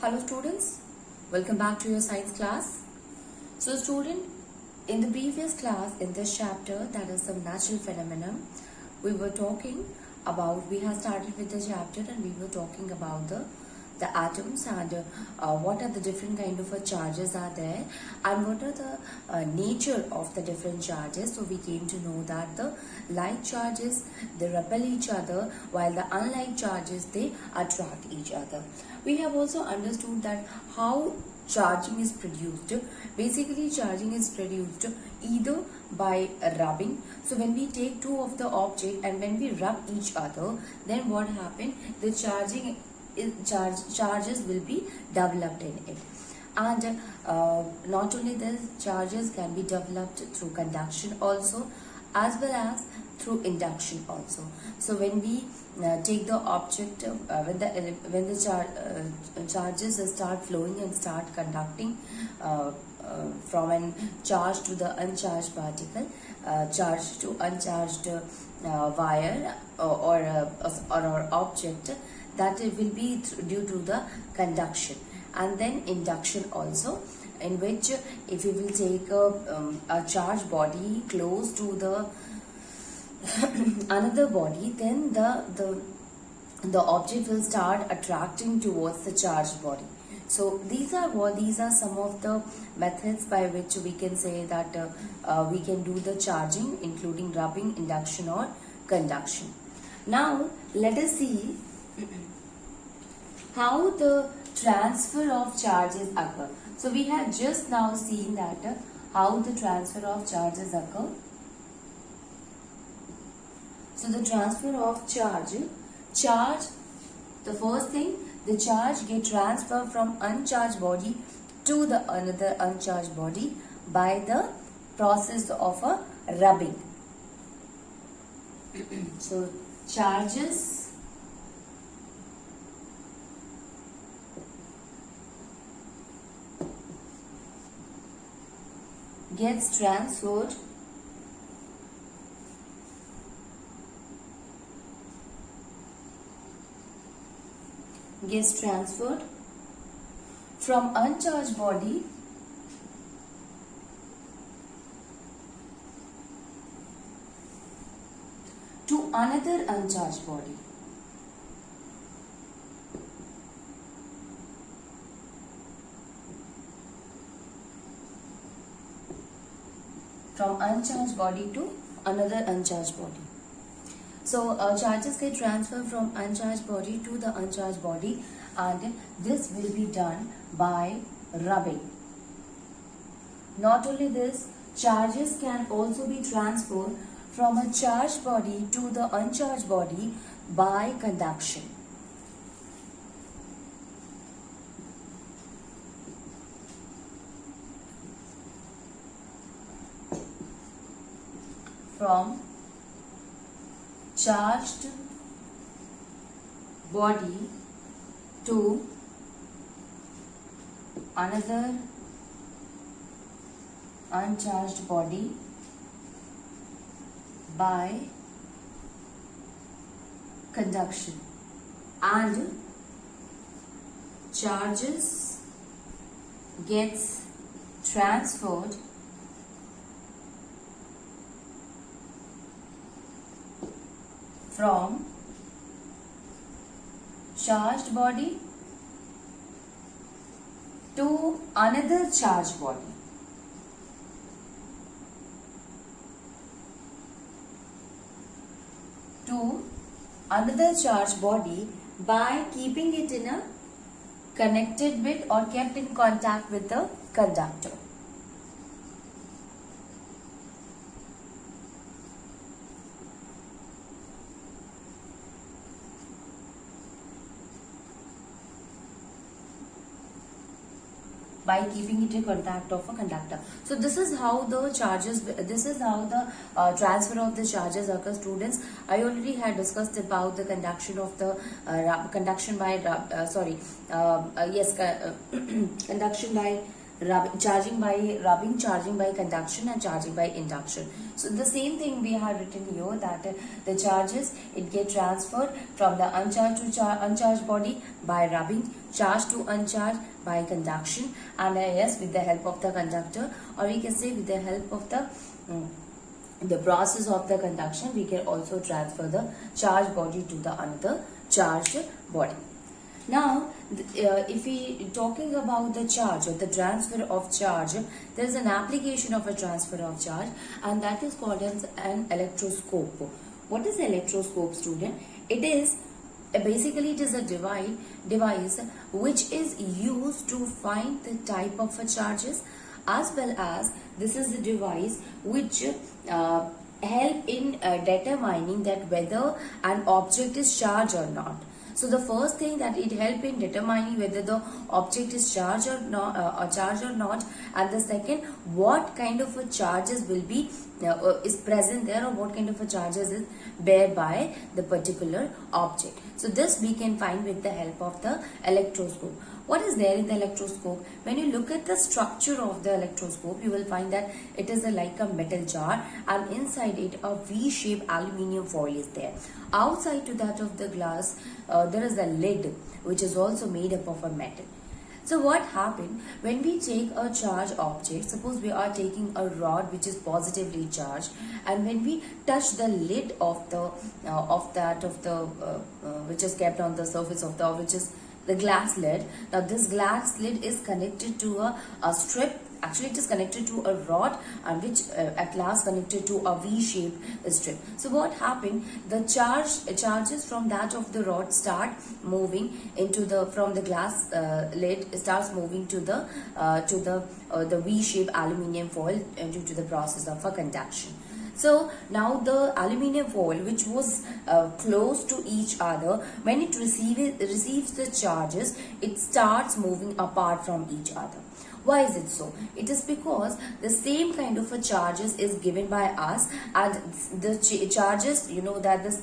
Hello students, welcome back to your science class. So student, in the previous class, in this chapter, that is some natural phenomenon, we were talking about, we have started with the chapter and we were talking about the atoms and what are the different kind of charges are there and what are the nature of the different charges. So we came to know that the like charges, they repel each other, while the unlike charges, they attract each other. We have also understood that how charging is produced. Basically, charging is produced either by rubbing. So when we take two of the object and when we rub each other, then what happen? The charges will be developed in it. And not only this, charges can be developed through conduction also, as well as through induction also. So when we take the object, when the charges start flowing and start conducting from an charged to the uncharged particle, charged to uncharged wire or object, that it will be due to the conduction. And then induction also, in which if you will take a charged body close to the another body, then the object will start attracting towards the charged body. So these are some of the methods by which we can say that we can do the charging, including rubbing, induction or conduction. Now let us see how the transfer of charges occur. So we have just now seen that how the transfer of charges occur. So the transfer of charge, the first thing, the charge get transferred from uncharged body to the another uncharged body by the process of a rubbing. So charges gets transferred from uncharged body to another uncharged body. From uncharged body to another uncharged body. So charges get transferred from uncharged body to the uncharged body, and this will be done by rubbing. Not only this, charges can also be transferred from a charged body to the uncharged body by conduction. From charged body to another uncharged body by conduction, and charges gets transferred from charged body to another charged body. By keeping it in a connected with or kept in contact with the conductor. By keeping it in contact of a conductor. So this is how the charges, this is how the transfer of the charges occur, students. I already had discussed about the conduction of the conduction by conduction by charging by rubbing, charging by conduction, and charging by induction. So the same thing we have written here, that the charges, it get transferred from the uncharged to uncharged body by rubbing, charged to uncharged by conduction, and yes, with the help of the conductor, or we can say with the help of the process of the conduction, we can also transfer the charged body to the another charged body. Now, if we talking about the charge or the transfer of charge, there is an application of a transfer of charge, and that is called as an electroscope. What is electroscope, student? It is basically it is a device which is used to find the type of charges, as well as this is the device which help in determining that whether an object is charged or not. So the first thing that it help in determining whether the object is charged or not, and the second, what kind of a charges will be is present there, or what kind of a charges is bear by the particular object. So this we can find with the help of the electroscope. What is there in the electroscope? When you look at the structure of the electroscope, you will find that it is like a metal jar, and inside it a V-shaped aluminium foil is there. Outside to that of the glass, there is a lid which is also made up of a metal. So what happened when we take a charged object? Suppose we are taking a rod which is positively charged, and when we touch the lid of the which is kept on the surface of the, which is the glass lid. Now this glass lid is connected to a strip. Actually, it is connected to a rod, and which at last connected to a V-shaped strip. So what happened? The charges from that of the rod start moving into the, from the glass lid, starts moving to the V-shaped aluminium foil due to the process of a conduction. So now the aluminium foil, which was close to each other, when it receives the charges, it starts moving apart from each other. Why is it so? It is because the same kind of a charges is given by us, and the charges, you know that this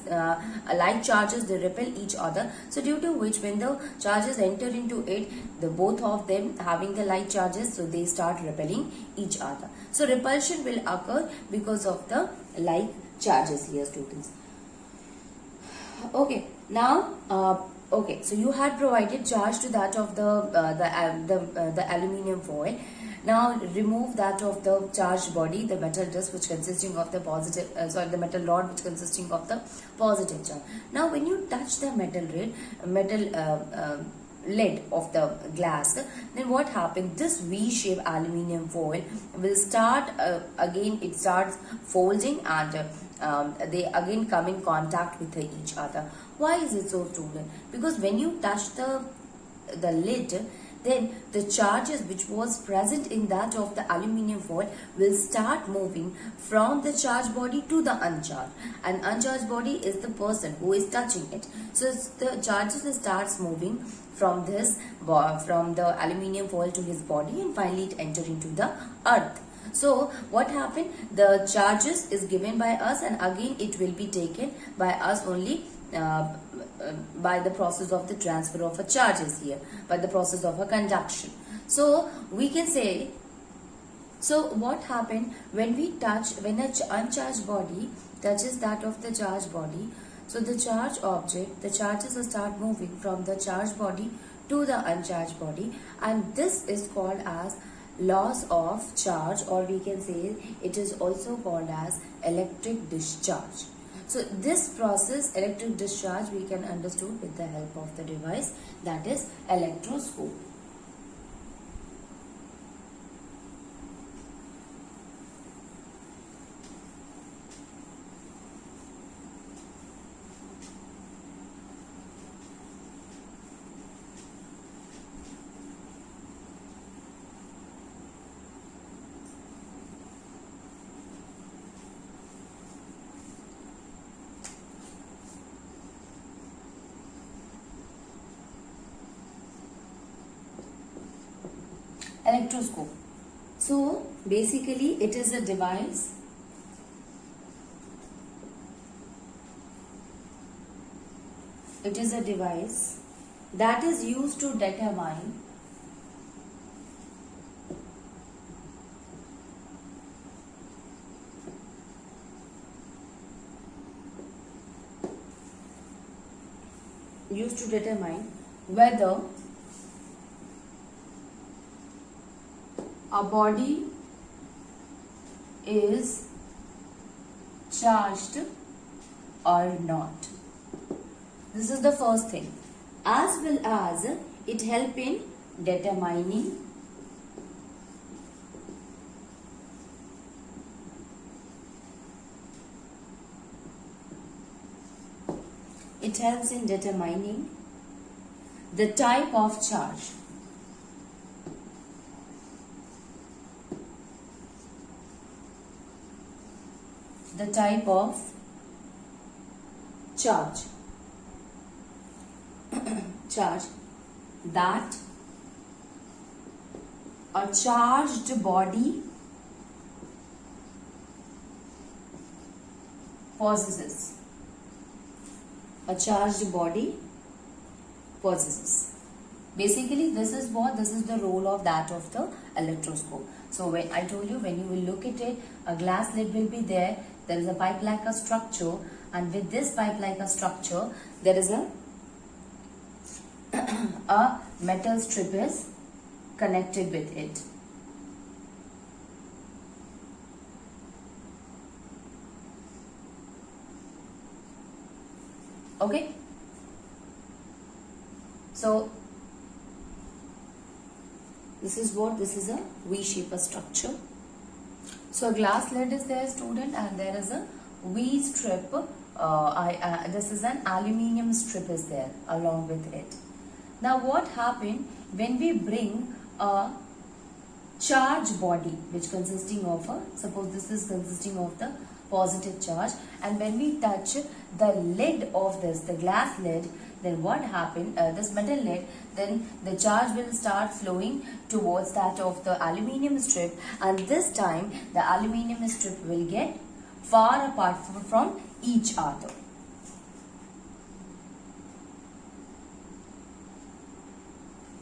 like charges, they repel each other. So due to which, when the charges enter into it, the both of them having the like charges, so they start repelling each other. So repulsion will occur because of the like charges here, students. Okay, now okay, so you had provided charge to that of the aluminium foil. Now remove that of the charged body, the metal disc which consisting of the positive, the metal rod which consisting of the positive charge. Now when you touch the metal lid of the glass, then what happened? This V-shaped aluminium foil will start again, it starts folding, and they again come in contact with each other. Why is it so, student? Because when you touch the lid, then the charges which was present in that of the aluminium foil will start moving from the charged body to the uncharged, and uncharged body is the person who is touching it. So the charges starts moving from the aluminium foil to his body, and finally it enter into the earth. So what happened? The charges is given by us, and again it will be taken by us only by the process of the transfer of a charges here, by the process of a conduction. So we can say, so what happened when we touch, when an uncharged body touches that of the charged body, so the charged object, the charges start moving from the charged body to the uncharged body, and this is called as loss of charge, or we can say it is also called as electric discharge. So this process, electric discharge, we can understood with the help of the device, that is electroscope. Electroscope. So basically it is a device that is used to determine used to determine whether a body is charged or not. This is the first thing. As well as it help in determining it helps in determining the type of charge. The type of charge. Charge that a charged body possesses. A charged body possesses. Basically, this is the role of that of the electroscope. So when I told you, when you will look at it, a glass lid will be there. There is a pipe like a structure, and with this pipe like a structure, there is a metal strip is connected with it. Okay. So this is a V-shaped structure. So a glass lid is there, student, and there is a V strip. This is an aluminium strip is there along with it. Now what happened when we bring a charged body which consisting of suppose this is consisting of the positive charge, and when we touch the lid of the glass lid, then what happened, this metal lid, then the charge will start flowing towards that of the aluminium strip, and this time the aluminium strip will get far apart from each other.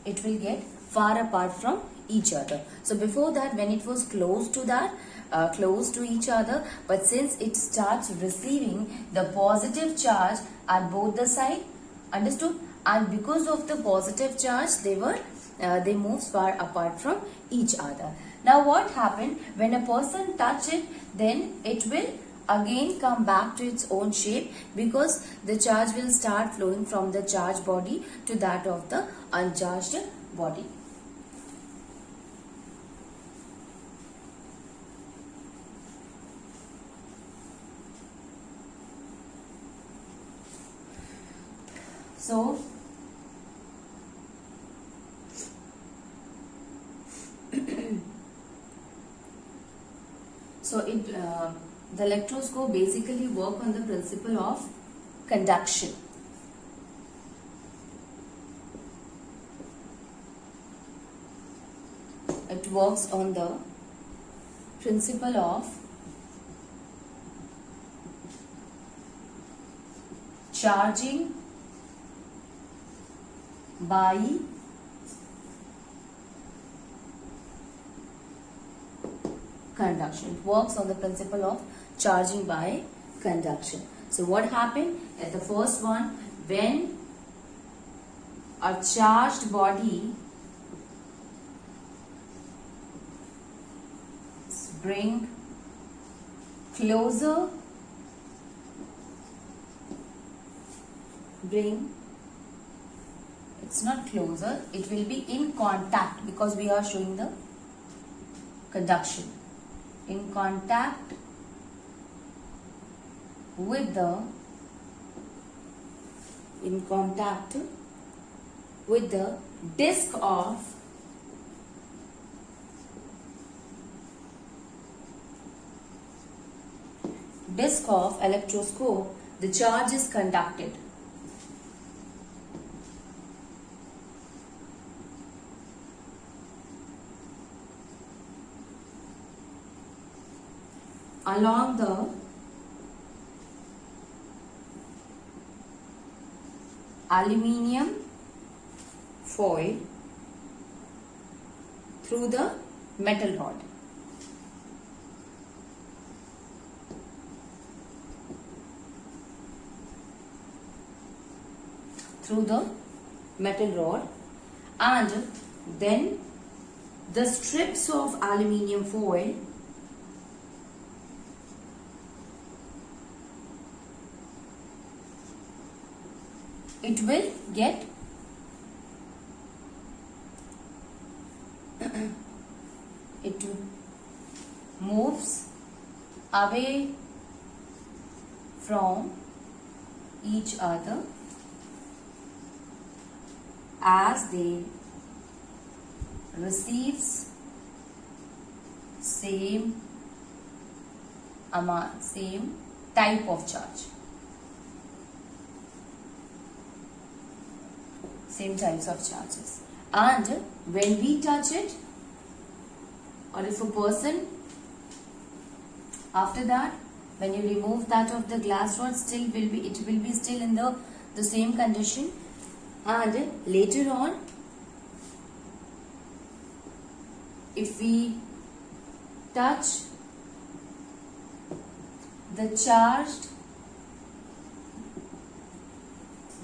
It will get far apart from each other. So before that, when it was close to that, close to each other, but since it starts receiving the positive charge at both the side, understood, and because of the positive charge, they move far apart from each other. Now what happened when a person touch it, then it will again come back to its own shape, because the charge will start flowing from the charged body to that of the uncharged body. So the electroscope basically work on the principle of conduction. It works on the principle of charging by conduction. It works on the principle of charging by conduction. So what happened at the first one, when a charged body bring closer, it's not closer, it will be in contact, because we are showing the conduction, in contact with the disc of electroscope, the charge is conducted. Along the aluminium foil through the metal rod. through the metal rod, and then the strips of aluminium foil it will get it moves away from each other as they receives same amount, same type of charge, same types of charges. And when we touch it, or if a person, after that, when you remove that of the glass rod, still will be, it will be still in the same condition. And later on, if we touch the charged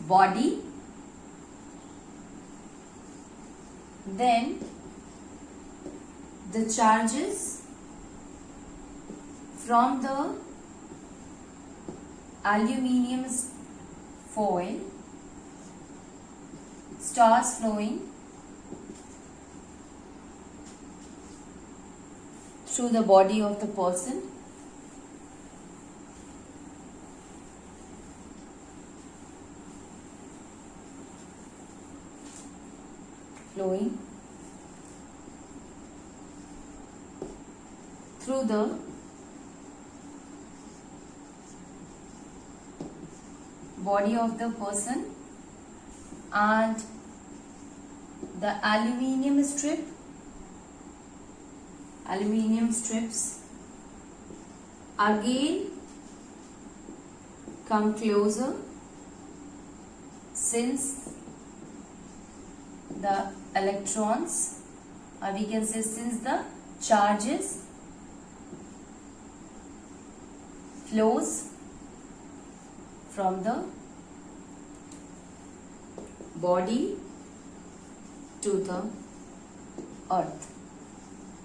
body, then the charges from the aluminium foil starts flowing through the body of the person, flowing through the body of the person, and the aluminium strips again come closer, since the electrons, or we can say since the charges flows from the body to the earth.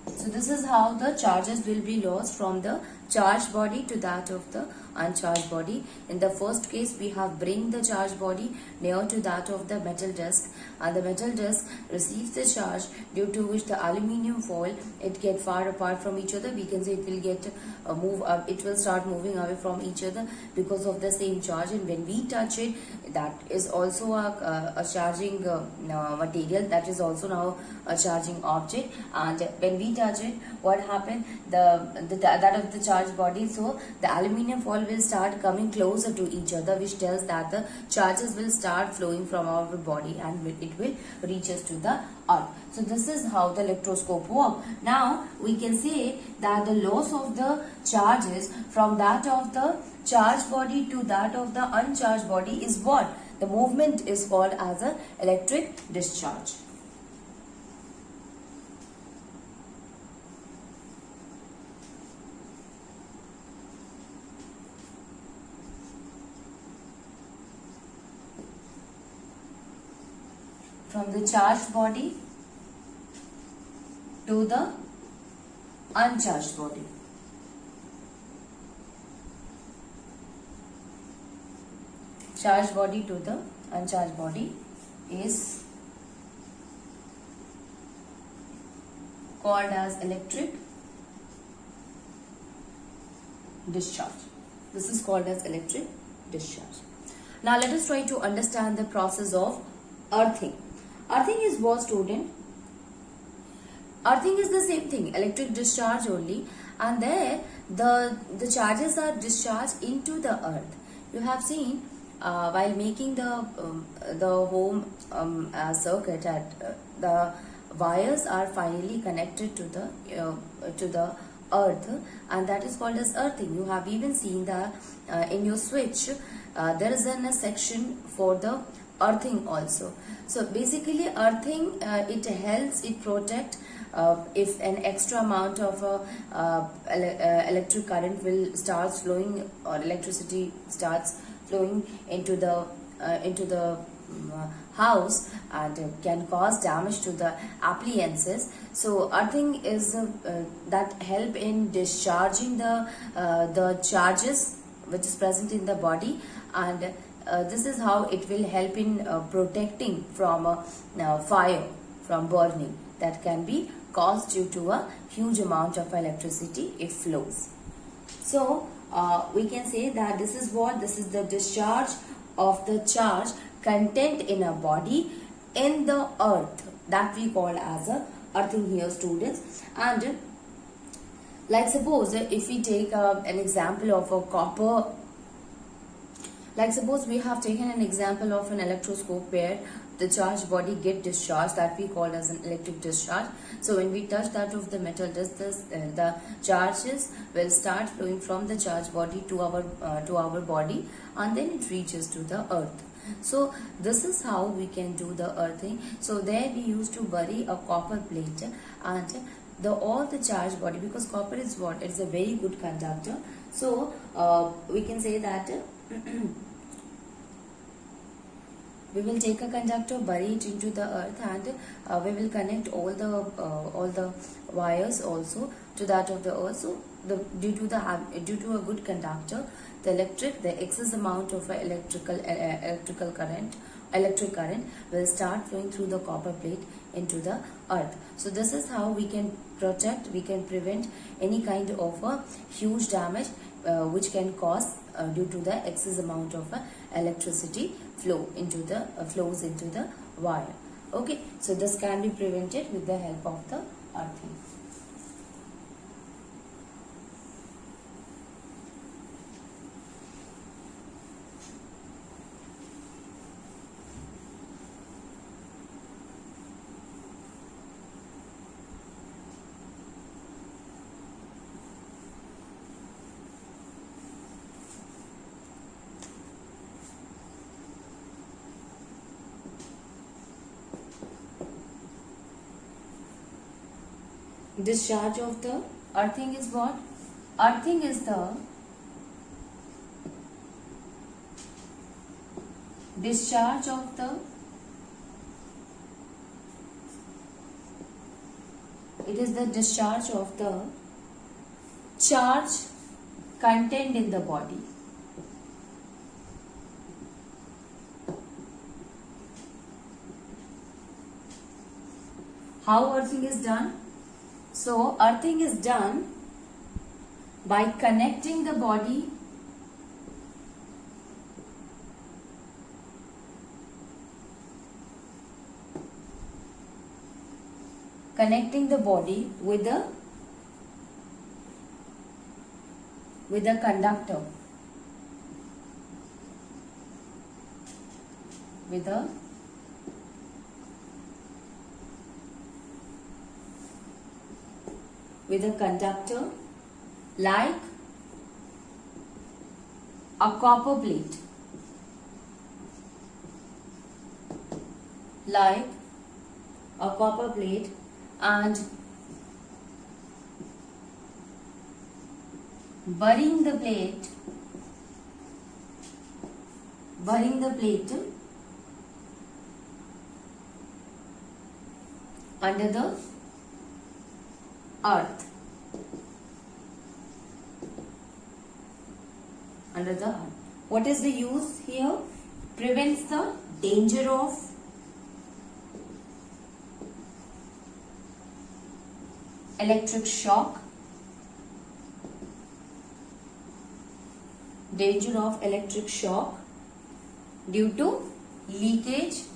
So this is how the charges will be lost from the charged body to that of the uncharged body. In the first case, we have bring the charged body near to that of the metal disc, and the metal disc receives the charge, due to which the aluminium foil, it get far apart from each other. We can say it will get it will start moving away from each other because of the same charge. And when we touch it, that is also a charging material, that is also now a charging object. And when we touch it, what happened, that of the charged body, so the aluminium foil will start coming closer to each other, which tells that the charges will start flowing from our body and it will reach us to the earth. So this is how the electroscope works. Now we can say that the loss of the charges from that of the charged body to that of the uncharged body is what? The movement is called as a electric discharge. From the charged body to the uncharged body. Charged body to the uncharged body is called as electric discharge. This is called as electric discharge. Now let us try to understand the process of earthing. Earthing is what, student? Earthing is the same thing, electric discharge only, and there the charges are discharged into the earth. You have seen while making the home circuit, at the wires are finally connected to the earth, and that is called as earthing. You have even seen that in your switch there is a section for the earthing also. So basically earthing, it helps, it protect if an extra amount of electric current will starts flowing, or electricity starts flowing into the house and can cause damage to the appliances. So earthing is that help in discharging the charges which is present in the body, and this is how it will help in protecting from fire, from burning that can be caused due to a huge amount of electricity if flows. So we can say that this is the discharge of the charge content in a body in the earth, that we call as a earthing here, students. And like suppose if we take an example of a copper, like suppose we have taken an example of an electroscope where the charged body get discharged, that we call as an electric discharge. So when we touch that of the metal, the charges will start flowing from the charged body to our body, and then it reaches to the earth. So this is how we can do the earthing. So there we used to bury a copper plate and all the charged body, because copper is what? It's a very good conductor. So we can say that we will take a conductor, bury it into the earth, and we will connect all the wires also to that of the earth. So due to a good conductor, the excess amount of electric current will start flowing through the copper plate into the earth. So this is how we can prevent any kind of a huge damage which can cause due to the excess amount of electricity flows into the wire. Okay, so this can be prevented with the help of the earthing. Discharge of the earthing is what? Earthing is the discharge of the discharge of the charge contained in the body. How earthing is done? So earthing is done by connecting the body with a conductor, with a conductor like a copper plate, and burying the plate under the earth. What is the use here? Prevents the danger of electric shock, due to leakage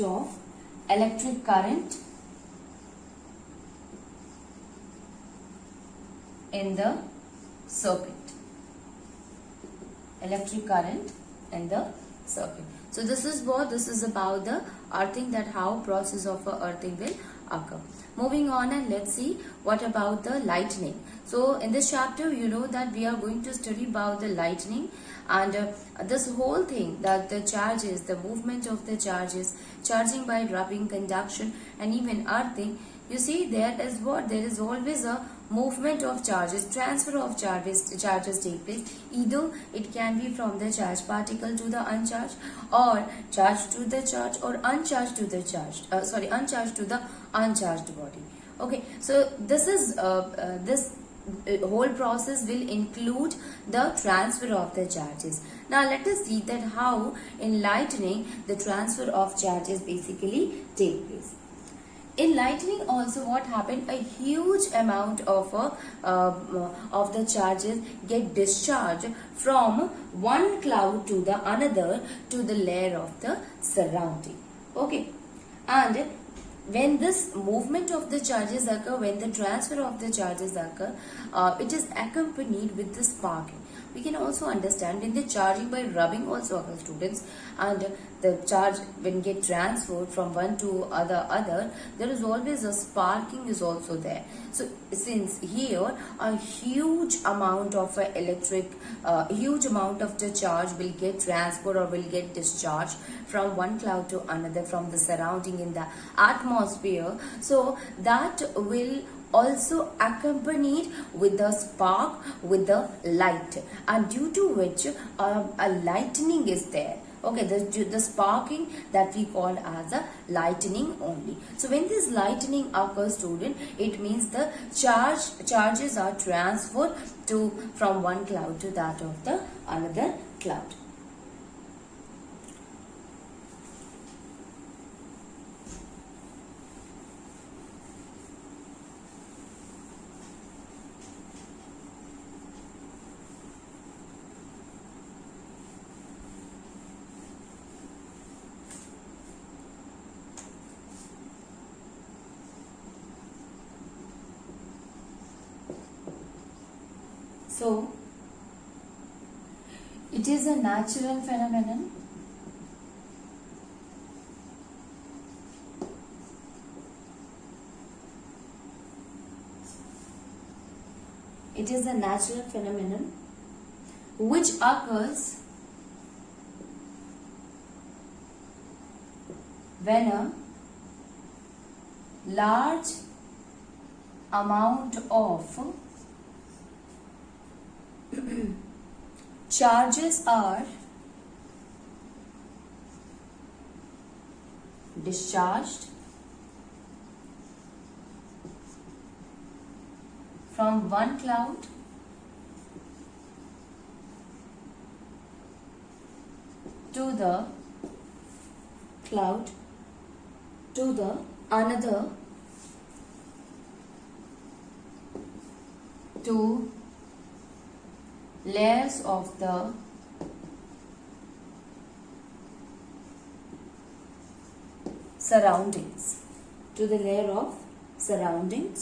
of electric current in the circuit. So this is about the earthing, that how process of earthing will occur. Moving on, and let's see what about the lightning. So in this chapter, you know that we are going to study about the lightning, and this whole thing, that the charges, the movement of the charges, charging by rubbing, conduction, and even earthing. You see, there is always a movement of charges, transfer of charges take place. Either it can be from the charged particle to the uncharged, or charged to the charged, or uncharged to the uncharged to the uncharged body. Okay, so this whole process will include the transfer of the charges. Now let us see that how in lightning the transfer of charges basically take place. In lightning also what happened, a huge amount of the charges get discharged from one cloud to the another to the layer of the surrounding. Okay, and when this movement of the charges occur, when the transfer of the charges occur, it is accompanied with the sparking. We can also understand when the charging by rubbing also occurs, students, and the charge when get transferred from one to other, there is always a sparking is also there. So since here a huge amount of huge amount of the charge will get transferred or will get discharged from one cloud to another, from the surrounding in the atmosphere, so that will also accompanied with the spark, with the light, and due to which a lightning is there. Okay, the sparking that we call as a lightning only. So when this lightning occurs, student, it means the charges are transferred from one cloud to that of the another cloud. So, it is a natural phenomenon. It is a natural phenomenon which occurs when a large amount of charges are discharged from one cloud to the another to layers of the surroundings, to the layer of surrounding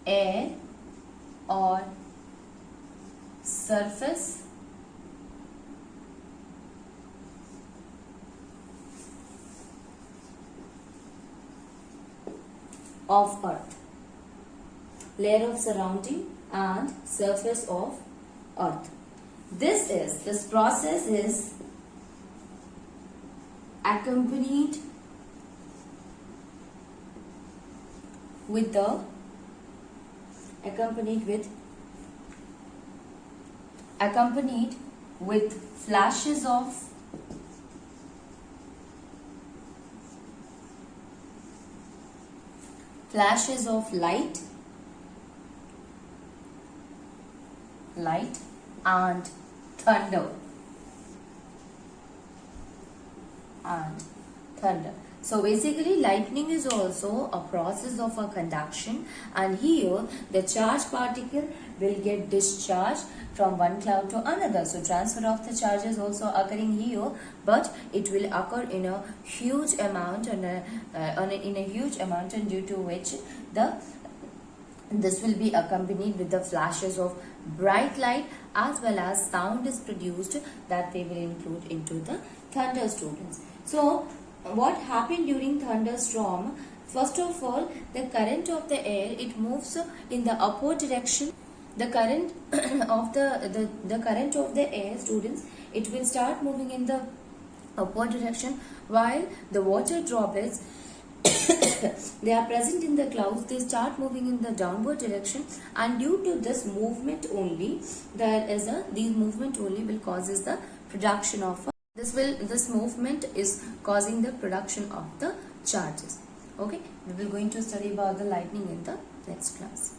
air or surface of earth. Layer of surrounding and surface of earth. This process is accompanied with flashes of light and thunder. So basically lightning is also a process of a conduction, and here the charged particle will get discharged from one cloud to another. So transfer of the charge is also occurring here, but it will occur in a huge amount and due to which this will be accompanied with the flashes of bright light, as well as sound is produced that they will include into the thunder, students. So what happened during thunderstorm? First of all, the current of the air, it moves in the upward direction. The current of the current of the air, students, it will start moving in the upward direction, while the water droplets they are present in the clouds, they start moving in the downward direction, and due to this movement only, these movement only will causes the production of this movement is causing the production of the charges. Okay, we will going to study about the lightning in the next class.